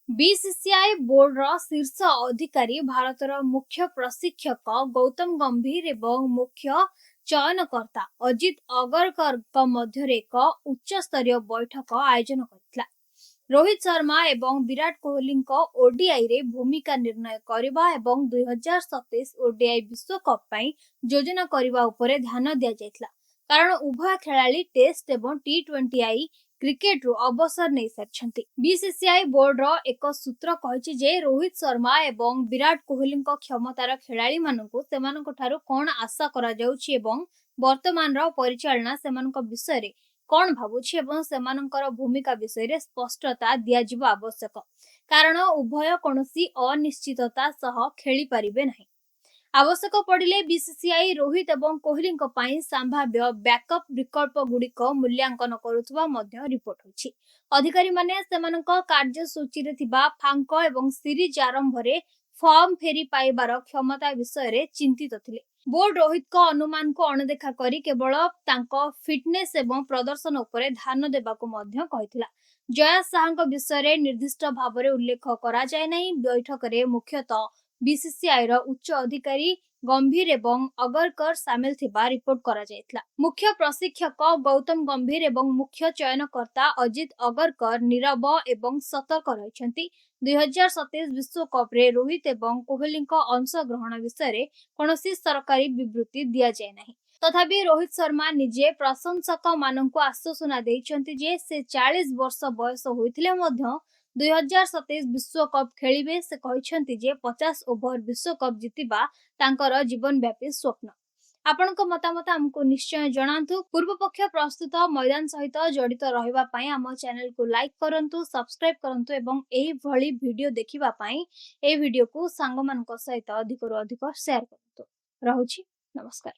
BCCI board शीर्ष अधिकारी भारतर मुख्य प्रशिक्षक गौतम गंभीर एवं मुख्य चयनकर्ता अजित अगरकर मध्य एक उच्च स्तरीय बैठक आयोजन करथिला। रोहित शर्मा एवं विराट कोहली ओडीआई रे भूमिका निर्णय करबा एवं 2027 ओडीआई विश्वकप पई योजना करबा उपरे ध्यान दिया जायतला, कारण उभय खेलाड़ी टेस्ट एवं टी20 क्रिकेट रु अवसर नहीं सारी। बीसीसीआई बोर्ड एक सूत्र कहिछि जे रोहित शर्मा एवं विराट कोहली क्षमतार खेलाड़ी मानकु सेमानक ठारू कोन आशा करा जाउछि एवं वर्तमान परिचालना सेमानक विषय रे कौन भावुछि एवं सेमानकर भूमिका विषय रे स्पष्टता दिया जिबा आवश्यक, कारण उभय कोनोसी अनिश्चितता सह खेली परिबे नहीं। आवश्यक पड़िले बीसीसीआई रोहित एवं कोहली संभाव्य बैकअप विकल्प गुड़िक मूल्यांकन करुवा रिपोर्ट होछि। अधिकारी माने सेमानक कार्यसूची रे थिबा फांक एवं सीरीज आरंभ रे फॉर्म फेरी पाइबार क्षमता विषय रे चिंतित थिले। बोर्ड रोहित को अनुमान को अणदेखा करी केवल तांको फिटनेस एवं प्रदर्शन उपरे ध्यान देबाको मध्य कहिथिला। जया साहंक विषय रे निर्दिष्ट भाव रे उल्लेख करा जाय नहीं। बैठक रे मुख्यतः बीसीसीआई रो उच्च अधिकारी गंभीर एवं अगरकर सामिल थिबा रिपोर्ट करा जायतला। मुख्य प्रशिक्षक गौतम गंभीर एवं मुख्य चयनकर्ता अजित अगरकर नीरव एवं सतर्क रहिछंती। 2027 विश्वकप रे रोहित एवं कोहली अंशग्रहण विषय रे कोनोसी सरकारी विवृत्ति दिया जाय नहीं। तथापि रोहित शर्मा निजे प्रशंसक माननकु आश्वासन दैछंती जे से 40 वर्ष बयस होइथिले मध्य 2027 विश्वकप खेलिबे। से कहिछंती जे 50 ओभर विश्वकप जितिबा तांकर जीवनव्यापी स्वप्न। आपनक मतामत हमको निश्चय जणांतु। पूर्व पक्ष प्रस्तुत मैदान सहित जड़ित रहिबा पई हम चैनल को लाइक करंतु, सब्सक्राइब करंतु एवं एही भली वीडियो देखिबा पई ए वीडियो को सांग मानक सहित अधिक रु अधिक शेयर करंतु। रहूछि, नमस्कार।